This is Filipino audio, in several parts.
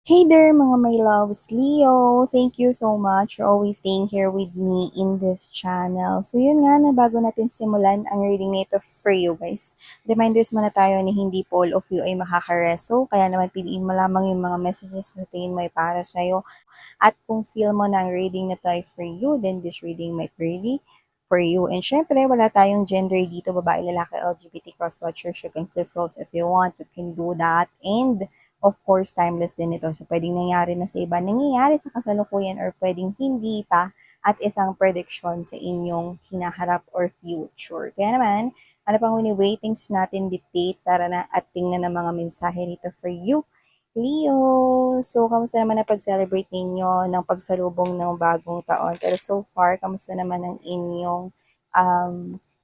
Hey there, mga my loves, Leo! Thank you so much for always staying here with me in this channel. So yun nga na bago natin simulan ang reading nito for you guys. Reminders muna tayo na hindi po all of you ay makakareso, kaya naman piliin mo lamang yung mga messages na tingin mo ay para sa'yo. At kung feel mo na ang reading na to ay for you, then this reading might really for you. And syempre, wala tayong gender dito, babae, lalaki, LGBT, cross-watchers, you can flip roles if you want, you can do that. And of course, timeless din ito. So, pwedeng nangyari na sa iba, nangyayari sa kasalukuyan, or pwedeng hindi pa, at isang prediction sa inyong hinaharap or future. Kaya naman, ano pang wini-waitings natin dictate, tara na at tingnan ng mga mensahe nito for you. Leo! So, kamusta naman na pag-celebrate ninyo ng pagsalubong ng bagong taon? Pero so far, kamusta naman ang inyong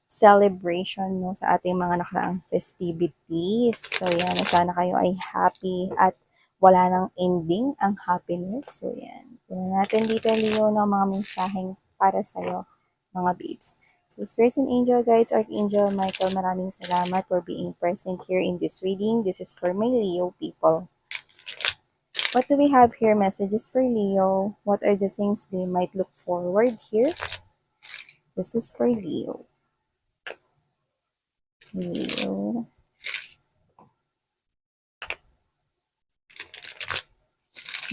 celebration no, sa ating mga nakaraang festivities? So, yan. Sana kayo ay happy at wala nang ending ang happiness. So, yan. Tingnan natin dito, Leo, ng mga mensaheng para sa'yo, mga babes. So, Spirits and Angel Guides, Archangel Michael, maraming salamat for being present here in this reading. This is for my Leo people. What do we have here? Messages for Leo. What are the things they might look forward here? This is for Leo. Leo.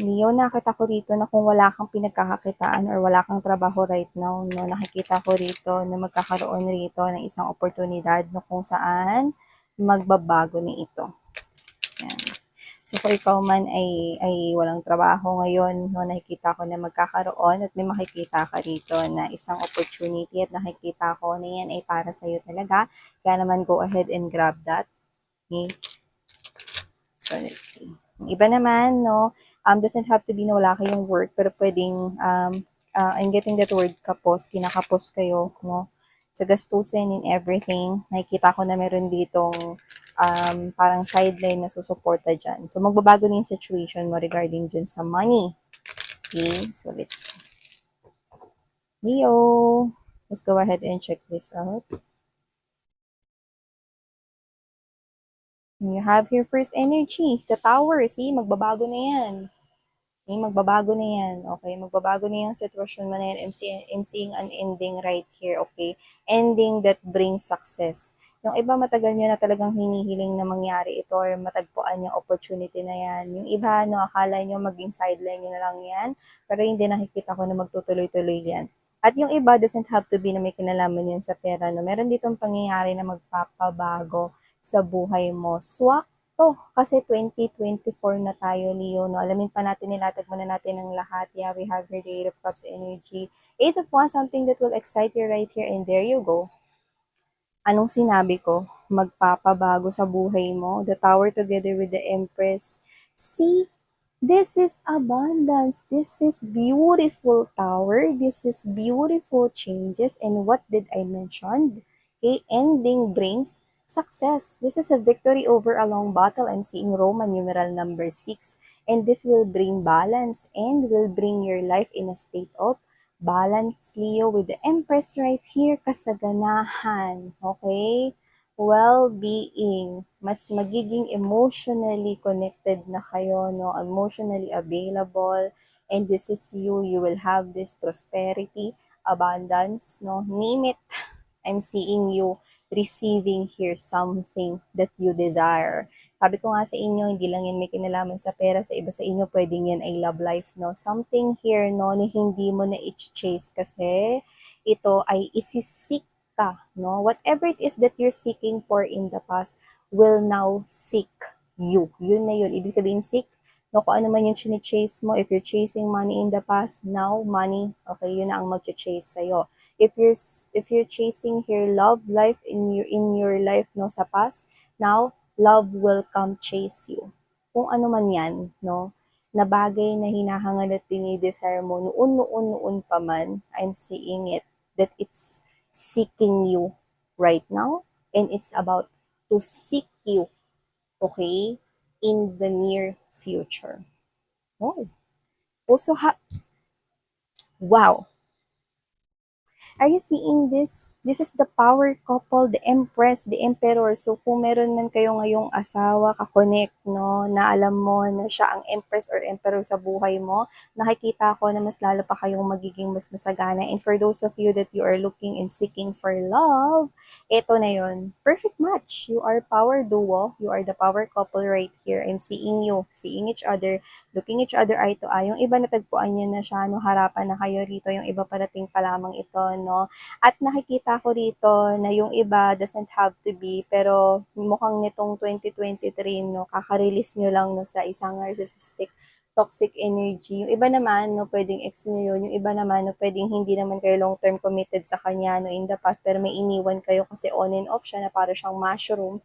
Leo, nakita ko rito na kung wala kang pinagkakakitaan or wala kang trabaho right now, no, nakikita ko rito na magkakaroon rito ng isang oportunidad no, kung saan magbabago na ito. Yan. So, kung ikaw man ay walang trabaho ngayon, no, nakikita ko na magkakaroon at may makikita ka rito na isang opportunity at nakikita ko na yan ay para sa'yo talaga. Kaya naman, go ahead and grab that. Okay? So, let's see. Yung iba naman, no, doesn't have to be na wala kayong work, pero pwedeng, I'm getting that word kapos, kinakapos kayo, no, sa gastusin in everything. Nakikita ko na meron ditong parang sideline na susuporta dyan. So, magbabago na yung situation mo regarding dyan sa money. Okay, so let's see. Leo, let's go ahead and check this out. You have here first energy, the tower. See, magbabago na yan. Okay, magbabago na yan. Okay, magbabago na yung sitwasyon mo na yan. I'm seeing an ending right here, okay? Ending that brings success. Yung iba matagal nyo na talagang hinihiling na mangyari ito or matagpuan yung opportunity na yan. Yung iba, no, akala nyo maging sideline nyo na lang yan, pero hindi, nakikita ko na magtutuloy-tuloy yan. At yung iba doesn't have to be na may kinalaman yan sa pera. No? Meron ditong pangyayari na magpapabago sa buhay mo. Swak to, kasi 2024 na tayo, Leo, no? Alamin pa natin, nilatag muna natin ang lahat. Yeah, we have your Eight of Cups energy. Ace of Wands, something that will excite you right here, and there you go. Anong sinabi ko? Magpapabago sa buhay mo. The Tower together with the Empress. See, this is abundance. This is beautiful tower. This is beautiful changes. And what did I mention? Okay, ending brings success. This is a victory over a long battle. I'm seeing Roman numeral number 6. And this will bring balance and will bring your life in a state of balance, Leo, with the Empress right here. Kasaganahan. Okay? Well-being, mas magiging emotionally connected na kayo, no? Emotionally available, and this is you. You will have this prosperity, abundance, no? Name it. I'm seeing you receiving here something that you desire. Sabi ko nga sa inyo, hindi lang yan may kinalaman sa pera, sa iba sa inyo, pwedeng yan ay love life, no? Something here, no, na hindi mo na i-chase kasi ito ay isisik ka, no? Whatever it is that you're seeking for in the past will now seek you. Yun na yun. Ibig sabihin, seek, no? Kung ano man yung chine-chase mo, if you're chasing money in the past, now money, okay, yun na ang mag-chase sa'yo. If you're chasing here love life in your life, no, sa past, now love will come chase you. Kung ano man yan, no? Na bagay na hinahangad at dinidesire mo noon pa man, I'm seeing it, that it's seeking you right now, and it's about to seek you, okay, in the near future. Oh, also wow. Are you seeing this? This is the power couple, the Empress, the Emperor. So, kung meron man kayo ngayong asawa, kakonect, no, na alam mo na siya ang Empress or Emperor sa buhay mo, nakikita ko na mas lalo pa kayong magiging mas masagana. And for those of you that you are looking and seeking for love, eto na yon. Perfect match. You are power duo. You are the power couple right here. I'm seeing you, seeing each other, looking each other eye to eye. Yung iba natagpuan nyo na siya, no, harapan na kayo rito. Yung iba parating pa lamang ito, no. At nakikita ko rito na yung iba doesn't have to be, pero mukhang nitong 2023, no, kaka-release nyo lang, no, sa isang narcissistic toxic energy. Yung iba naman, no, pwedeng ex nyo yun. Yung iba naman, no, pwedeng hindi naman kayo long-term committed sa kanya, no, in the past, pero may iniwan kayo kasi on and off siya na para siyang mushroom.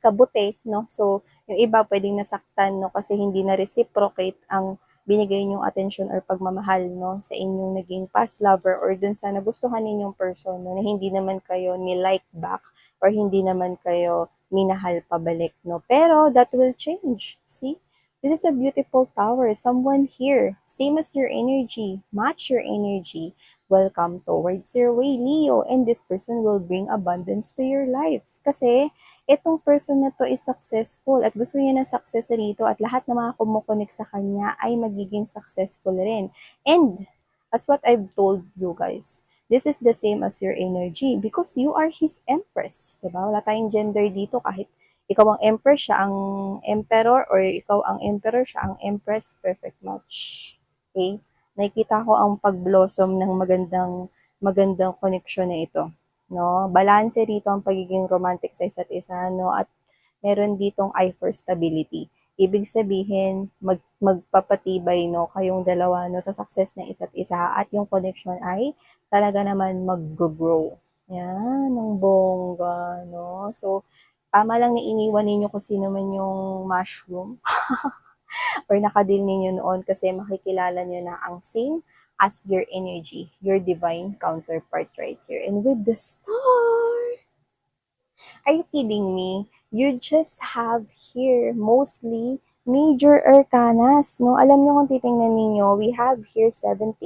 Kabuti, no? So, yung iba pwedeng nasaktan, no, kasi hindi na reciprocate ang binigay niyong attention or pagmamahal, no, sa inyong naging past lover or dun sa nagustuhan ninyong person, no, na hindi naman kayo ni-like back or hindi naman kayo minahal pabalik, no. Pero that will change. See? This is a beautiful tower. Someone here, same as your energy, match your energy, welcome towards your way, Leo, and this person will bring abundance to your life. Kasi itong person na to is successful at gusto niya ng success rito at lahat ng mga kumukonek sa kanya ay magiging successful rin. And as what I've told you guys, this is the same as your energy because you are his empress. Diba? Wala tayong gender dito kahit ikaw ang empress, siya ang emperor, or ikaw ang emperor, siya ang empress. Perfect match. Okay? Nakikita ko ang pag-blossom ng magandang connection na ito, no? Balanse rito ang pagiging romantic sa isa't isa, no? At meron ditong eye for stability. Ibig sabihin, magpapatibay, no, kayong dalawa, no, sa success ng isa't isa at yung connection ay talaga naman mag-grow. Yan, ng bongga, no? So, tama lang na iniwan ninyo kung sino man yung mushroom or nakadil ninyo noon kasi makikilala nyo na ang same as your energy, your divine counterpart right here. And with the star, are you kidding me? You just have here mostly major arcanas, no? Alam nyo kung titingnan ninyo, we have here 78,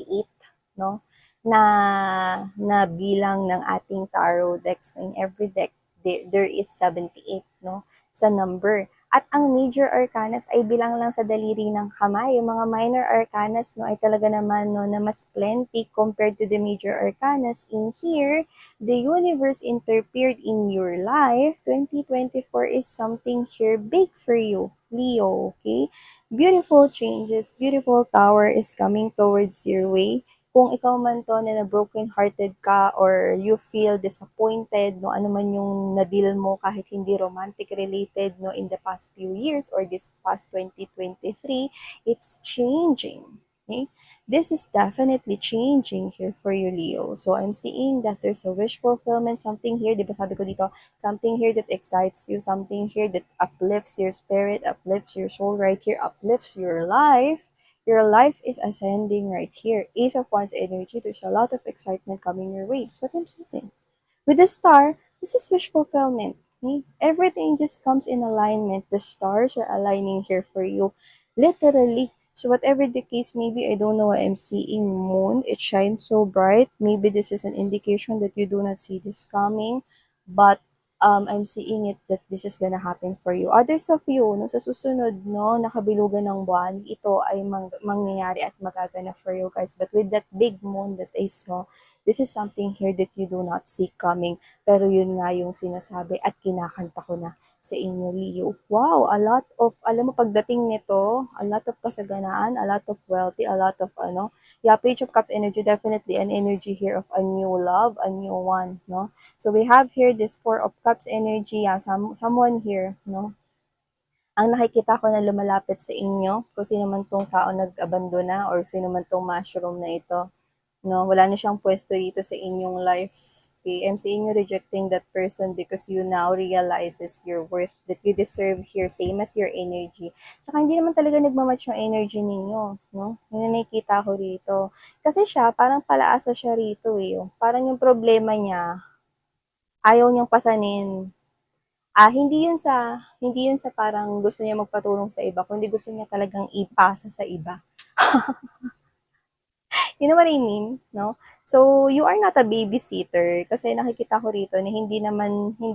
no? Na bilang ng ating tarot decks. In every deck, there is 78, no? Sa number. At ang major arcanas ay bilang lang sa daliri ng kamay. Yung mga minor arcanas, no, ay talaga naman, no, na mas plenty compared to the major arcanas. In here, the universe interfered in your life. 2024 is something here big for you, Leo, okay? Beautiful changes, beautiful tower is coming towards your way. Kung ikaw man to na broken-hearted ka or you feel disappointed, no, ano man yung na-deal mo kahit hindi romantic related, no, in the past few years or this past 2023, it's changing. Okay? This is definitely changing here for you, Leo. So I'm seeing that there's a wish fulfillment, something here, di ba sabi ko dito, something here that excites you, something here that uplifts your spirit, uplifts your soul right here, uplifts your life. Your life is ascending right here. Ace of Wands energy, there's a lot of excitement coming your way. That's what I'm sensing. With the star, this is wish fulfillment. Okay? Everything just comes in alignment. The stars are aligning here for you. Literally. So whatever the case may be, I don't know why I'm seeing moon. It shines so bright. Maybe this is an indication that you do not see this coming. But I'm seeing it that this is gonna happen for you. Others of you, no, sa susunod, no, nakabilugan ng buwan, ito ay mangyayari at magaganap for you guys. But with that big moon that I saw, this is something here that you do not see coming. Pero yun nga yung sinasabi at kinakanta ko na sa inyo, Leo. Wow, a lot of, alam mo, pagdating nito, a lot of kasaganaan, a lot of wealthy, a lot of, yeah, Page of Cups energy, definitely an energy here of a new love, a new one, no? So we have here this Four of Cups energy, yeah, someone here, no? Ang nakikita ko na lumalapit sa inyo, kung sino man tong tao nag-abandona or sino man tong mushroom na ito, no, wala na siyang pwesto dito sa inyong life. Okay? I'm seeing you rejecting that person because you now realizes your worth, that you deserve here, same as your energy. Tsaka hindi naman talaga nagmamatch yung energy ninyo, no? Yun na nakikita ko rito. Kasi siya, parang palaasa siya rito eh. Parang yung problema niya, ayaw niyang pasanin. Hindi yun sa parang gusto niya magpatulong sa iba, kundi gusto niya talagang ipasa sa iba. You know what I mean, no? So, you are not a babysitter kasi nakikita ko rito na hindi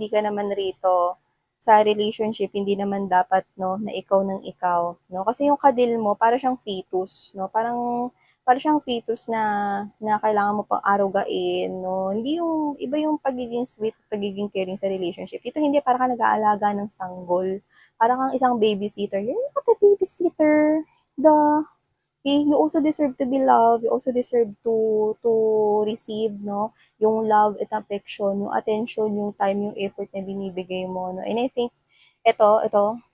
ka naman rito sa relationship, hindi naman dapat, no, na ikaw ng ikaw, no? Kasi yung kadil mo, para siyang fetus, no? Para siyang fetus na kailangan mo pang arugain, no? Hindi yung, iba yung pagiging sweet, pagiging caring sa relationship. Dito hindi, para ka nag-aalaga ng sanggol. Para kang isang babysitter. You're not a babysitter. The Okay, you also deserve to be loved. You also deserve to receive, no, yung love at affection, yung attention, yung time, yung effort na binibigay mo, no. And I think ito,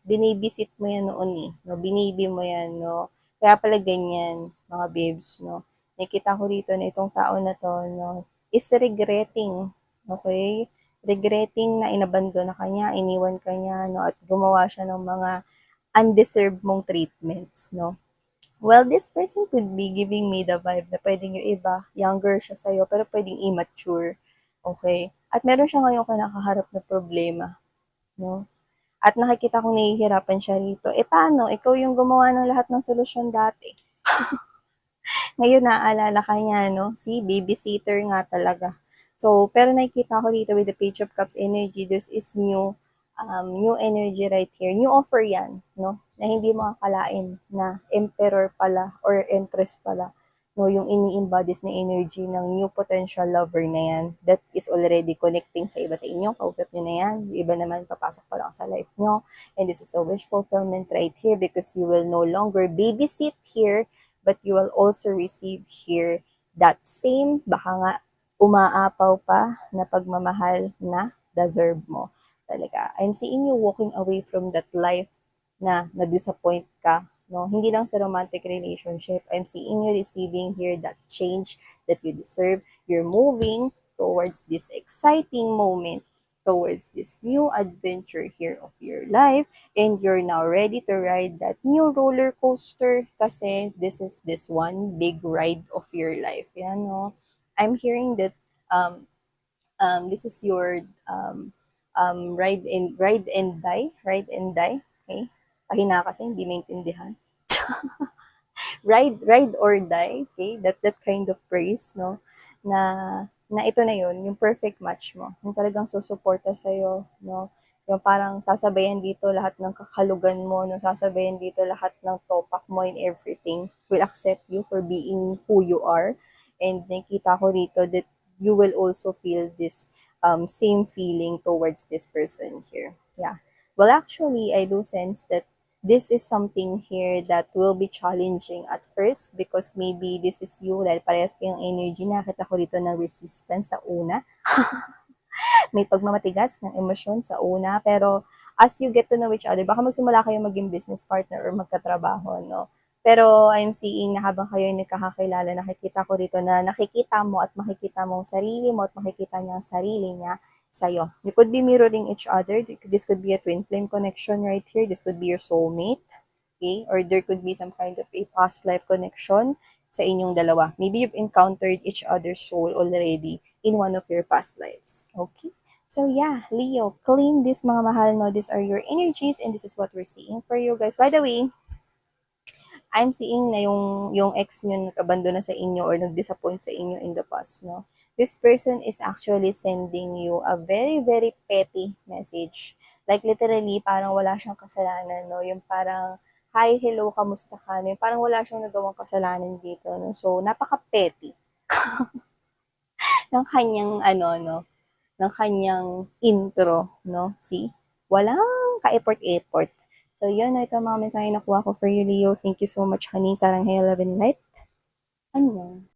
binibisit mo yan noon eh, no, binibi mo yan, no. Kaya pala ganyan, mga babes, no. Nakita ko rito na itong tao na to, no, is regretting, okay? Regretting na inabandon na kanya, iniwan kanya, no, at gumawa siya ng mga undeserved mong treatments, no. Well, this person could be giving me the vibe na pwedeng yung iba, younger siya sa'yo, pero pwedeng immature. Okay? At meron siya ngayon kinakaharap na problema. No? At nakikita kong nahihirapan siya rito. Eh paano? Ikaw yung gumawa ng lahat ng solusyon dati. Ngayon naaalala ka niya, no? Si babysitter nga talaga. So, pero nakikita ko dito with the Page of Cups energy, this is new energy right here. New offer yan, no? Na hindi mo akalain na emperor pala or empress pala, no? Yung ini-embodies na energy ng new potential lover na yan that is already connecting sa iba sa inyo. Kausap nyo na yan. Yung iba naman papasok pa lang sa life nyo. And this is a wish fulfillment right here because you will no longer babysit here, but you will also receive here that same, baka nga umaapaw pa na pagmamahal na deserve mo. Talaga. I'm seeing you walking away from that life na na-disappoint ka. No? Hindi lang sa romantic relationship. I'm seeing you receiving here that change that you deserve. You're moving towards this exciting moment, towards this new adventure here of your life, and you're now ready to ride that new roller coaster kasi this one big ride of your life. Yan, no? I'm hearing that um, this is your ride and die. Okay? Pahina kasi, hindi maintindihan. Ride or die, okay? That kind of praise, no? Na ito na yun, yung perfect match mo. Yung talagang susuporta sa'yo, no? Yung parang sasabayan dito lahat ng kakalugan mo, no? Sasabayan dito lahat ng topak mo and everything. Will accept you for being who you are. And nakita ko rito that you will also feel this same feeling towards this person here. Yeah. Well, actually, I do sense that this is something here that will be challenging at first because maybe this is you dahil parehas kayong energy. Nakita ko dito ng resistance sa una. May pagmamatigas ng emosyon sa una. Pero as you get to know each other, baka magsimula kayo maging business partner or magkatrabaho, no? Pero I'm seeing na habang kayo ay nagkakakilala, nakikita ko rito na nakikita mo at makikita mo ang sarili mo at makikita niya ang sarili niya sa'yo. You could be mirroring each other. This could be a twin flame connection right here. This could be your soulmate. Okay? Or there could be some kind of a past life connection sa inyong dalawa. Maybe you've encountered each other's soul already in one of your past lives. Okay? So yeah, Leo, claim this mga mahal, no? These are your energies and this is what we're seeing for you guys. By the way, I'm seeing na yung ex niyo nag-abandon na sa inyo or nag-disappoint sa inyo in the past, no? This person is actually sending you a very, very petty message. Like literally, parang wala siyang kasalanan, no? Yung parang, hi, hello, kamusta ka? No? Yung parang wala siyang nagawang kasalanan dito, no? So, napaka-petty ng kanyang, no? Ng kanyang intro, no? See? Walang ka-effort-effort. So, yun, ito ang mga mensahe na nakuha ko for you, Leo. Thank you so much, honey. Sarang Love and Light. Annyeong.